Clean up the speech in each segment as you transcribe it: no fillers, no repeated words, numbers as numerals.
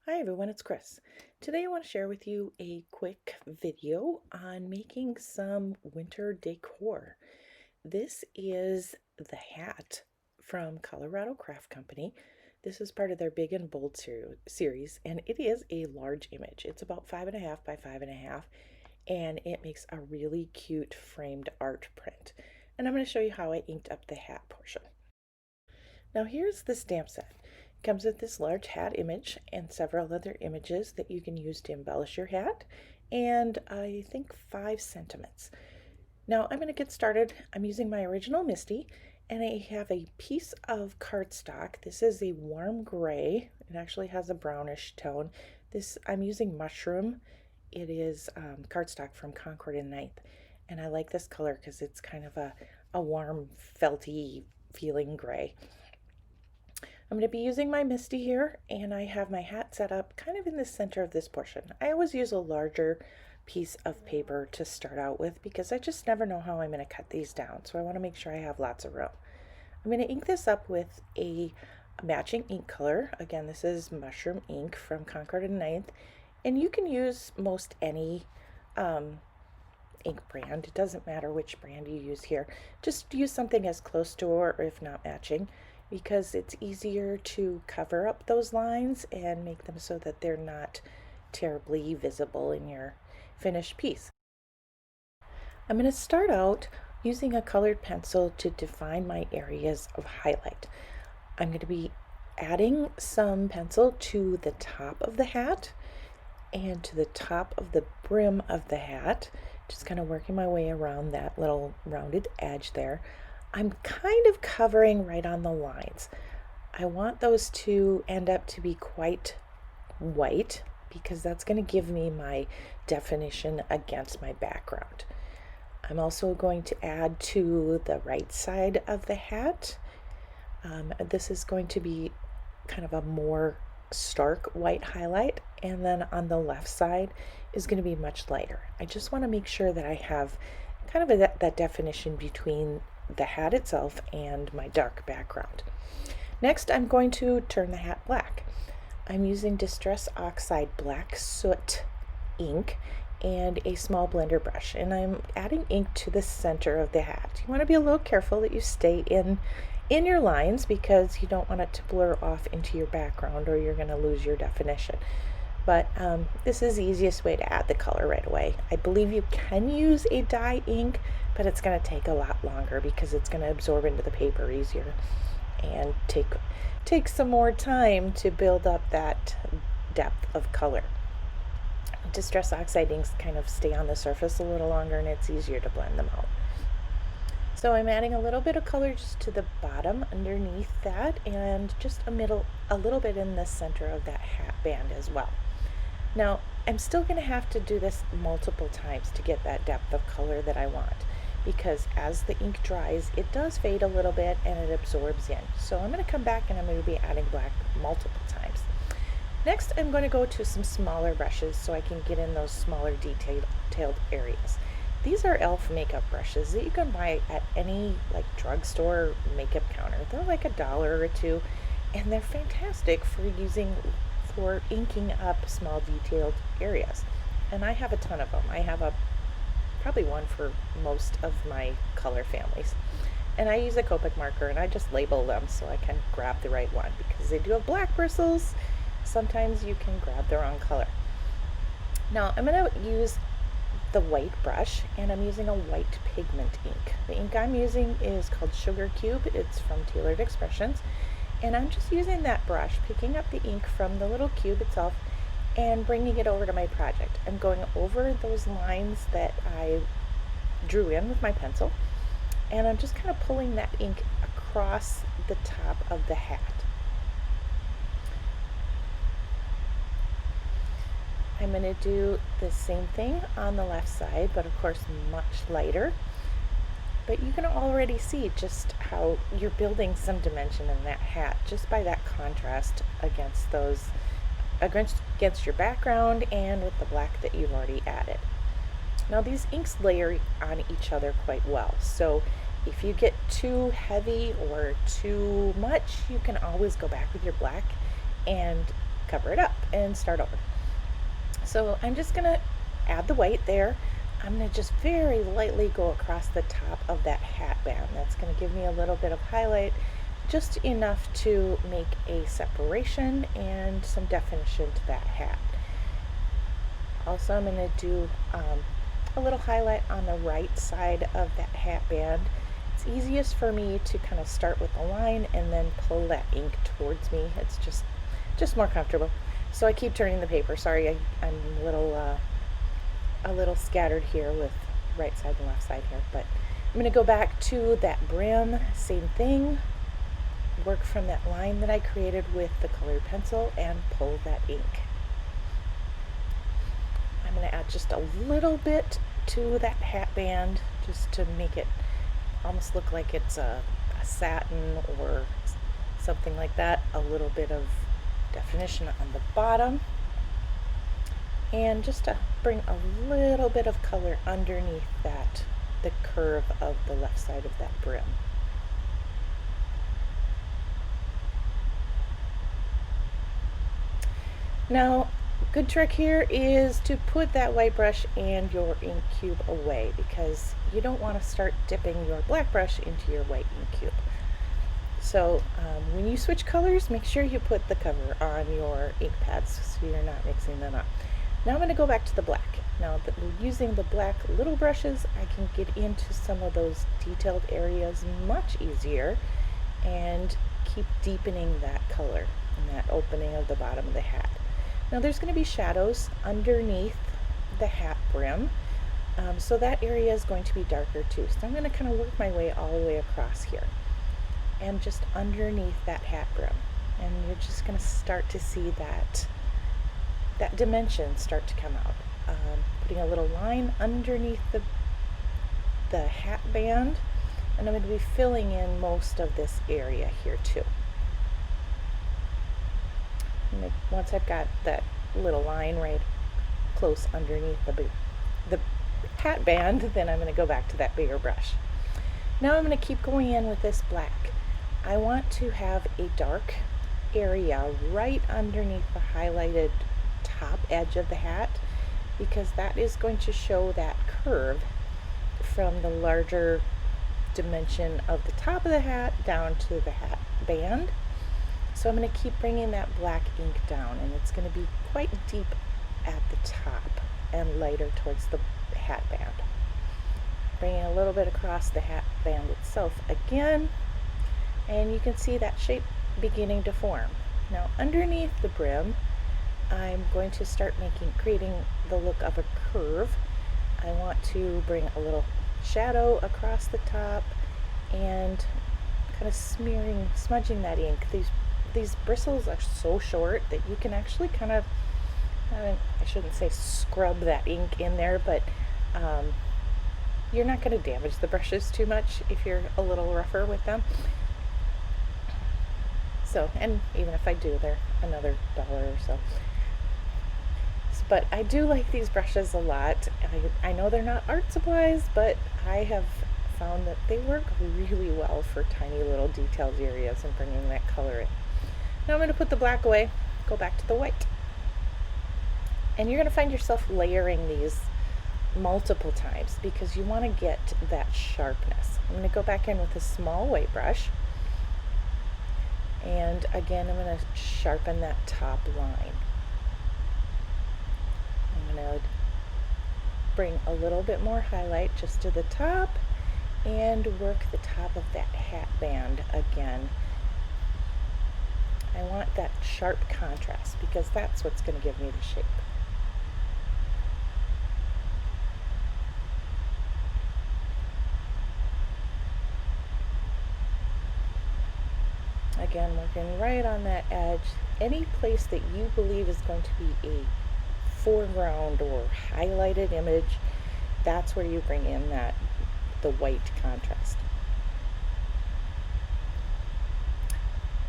Hi everyone, it's Chris. Today I want to share with you a quick video on making some winter decor. This is the hat from Colorado Craft Company. This is part of their Big and Bold series, and it is a large image. It's about 5.5 by 5.5, and it makes a really cute framed art print. And I'm going to show you how I inked up the hat portion. Now here's the stamp set. It comes with this large hat image and several other images that you can use to embellish your hat, and I think 5 sentiments. Now I'm going to get started. I'm using my original Misty, and I have a piece of cardstock. This is a warm gray. It actually has a brownish tone. I'm using Mushroom. It is cardstock from Concord and Ninth, and I like this color because it's kind of a warm, felty feeling gray. I'm going to be using my Misty here, and I have my hat set up kind of in the center of this portion. I always use a larger piece of paper to start out with because I just never know how I'm going to cut these down, so I want to make sure I have lots of room. I'm going to ink this up with a matching ink color. Again, this is Mushroom ink from Concord and Ninth, and you can use most any ink brand. It doesn't matter which brand you use here. Just use something as close to or if not matching, because it's easier to cover up those lines and make them so that they're not terribly visible in your finished piece. I'm going to start out using a colored pencil to define my areas of highlight. I'm going to be adding some pencil to the top of the hat and to the top of the brim of the hat, just kind of working my way around that little rounded edge there. I'm kind of covering right on the lines. I want those to end up to be quite white because that's going to give me my definition against my background. I'm also going to add to the right side of the hat. This is going to be kind of a more stark white highlight, and then on the left side is going to be much lighter. I just want to make sure that I have kind of that definition between the hat itself and my dark background. Next, I'm going to turn the hat black. I'm using Distress Oxide Black Soot ink and a small blender brush, and I'm adding ink to the center of the hat. You want to be a little careful that you stay in your lines because you don't want it to blur off into your background or you're going to lose your definition. But this is the easiest way to add the color right away. I believe you can use a dye ink, but it's going to take a lot longer because it's going to absorb into the paper easier and take some more time to build up that depth of color. Distress Oxide inks kind of stay on the surface a little longer, and it's easier to blend them out. So I'm adding a little bit of color just to the bottom underneath that, and just a little bit in the center of that hat band as well. Now I'm still going to have to do this multiple times to get that depth of color that I want, because as the ink dries it does fade a little bit and it absorbs in. So I'm going to come back and I'm going to be adding black multiple times. Next, I'm going to go to some smaller brushes so I can get in those smaller detailed areas. These are e.l.f. makeup brushes that you can buy at any drugstore makeup counter. They're like $1 or $2, and they're fantastic for inking up small detailed areas. And I have a ton of them. I have probably one for most of my color families. And I use a Copic marker, and I just label them so I can grab the right one, because they do have black bristles. Sometimes you can grab the wrong color. Now I'm going to use the white brush, and I'm using a white pigment ink. The ink I'm using is called Sugar Cube. It's from Tailored Expressions, and I'm just using that brush, picking up the ink from the little cube itself and bringing it over to my project. I'm going over those lines that I drew in with my pencil, and I'm just kind of pulling that ink across the top of the hat. I'm going to do the same thing on the left side, but of course much lighter. But you can already see just how you're building some dimension in that hat just by that contrast against your background and with the black that you've already added. Now these inks layer on each other quite well, so if you get too heavy or too much, you can always go back with your black and cover it up and start over. So I'm just gonna add the white there. I'm gonna just very lightly go across the top of that hat band. That's gonna give me a little bit of highlight, just enough to make a separation and some definition to that hat. Also, I'm gonna do a little highlight on the right side of that hat band. It's easiest for me to kind of start with a line and then pull that ink towards me. It's just more comfortable. So I keep turning the paper. Sorry, I'm a little scattered here with right side and left side here, but I'm going to go back to that brim, same thing, work from that line that I created with the colored pencil and pull that ink. I'm going to add just a little bit to that hat band just to make it almost look like it's a satin or something like that. A little bit of definition on the bottom, and just to bring a little bit of color underneath that, the curve of the left side of that brim. Now, good trick here is to put that white brush and your ink cube away, because you don't want to start dipping your black brush into your white ink cube. So when you switch colors, make sure you put the cover on your ink pads so you're not mixing them up. Now I'm going to go back to the black. Now that we're using the black little brushes, I can get into some of those detailed areas much easier and keep deepening that color and that opening of the bottom of the hat. Now there's going to be shadows underneath the hat brim, so that area is going to be darker too. So I'm going to kind of work my way all the way across here and just underneath that hat brim, and you're just going to start to see that dimension start to come out. Putting a little line underneath the hat band, and I'm going to be filling in most of this area here too. Once I've got that little line right close underneath the hat band, then I'm going to go back to that bigger brush. Now I'm going to keep going in with this black. I want to have a dark area right underneath the highlighted top edge of the hat, because that is going to show that curve from the larger dimension of the top of the hat down to the hat band. So I'm going to keep bringing that black ink down, and it's going to be quite deep at the top and lighter towards the hat band. Bringing a little bit across the hat band itself again, and you can see that shape beginning to form. Now underneath the brim, I'm going to start creating the look of a curve. I want to bring a little shadow across the top and kind of smudging that ink. These bristles are so short that you can actually kind of, I shouldn't say scrub that ink in there, but you're not going to damage the brushes too much if you're a little rougher with them. So, and even if I do, they're another $1 or so. But I do like these brushes a lot. I know they're not art supplies, but I have found that they work really well for tiny little detailed areas and bringing that color in. Now I'm going to put the black away, go back to the white. And you're going to find yourself layering these multiple times because you want to get that sharpness. I'm going to go back in with a small white brush. And again, I'm going to sharpen that top line. I'm going to bring a little bit more highlight just to the top and work the top of that hat band again. I want that sharp contrast because that's what's going to give me the shape. Again, working right on that edge. Any place that you believe is going to be a foreground or highlighted image, that's where you bring in the white contrast.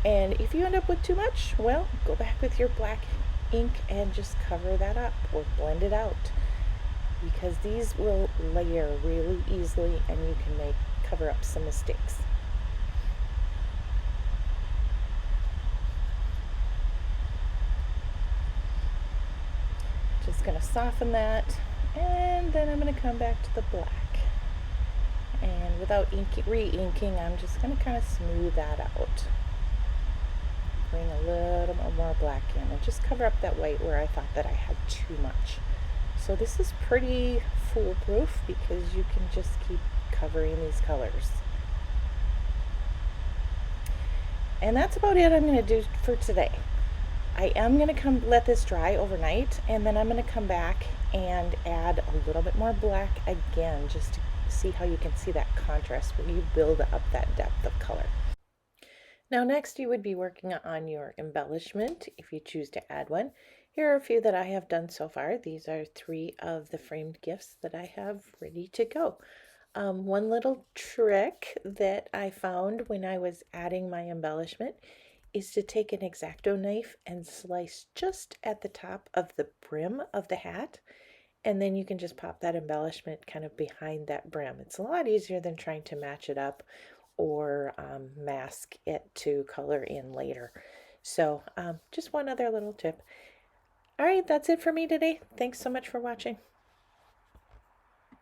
And if you end up with too much, well, go back with your black ink and just cover that up or blend it out, because these will layer really easily and you can cover up some mistakes. Just going to soften that, and then I'm going to come back to the black. And without re-inking, I'm just going to kind of smooth that out. Bring a little more black in and just cover up that white where I thought that I had too much. So this is pretty foolproof because you can just keep covering these colors. And that's about it I'm going to do for today. I am going to let this dry overnight, and then I'm going to come back and add a little bit more black again, just to see how you can see that contrast when you build up that depth of color. Now next you would be working on your embellishment if you choose to add one. Here are a few that I have done so far. These are 3 of the framed gifts that I have ready to go. One little trick that I found when I was adding my embellishment is to take an X-Acto knife and slice just at the top of the brim of the hat, and then you can just pop that embellishment kind of behind that brim. It's a lot easier than trying to match it up or mask it to color in later. So just one other little tip. All right, that's it for me today. Thanks so much for watching.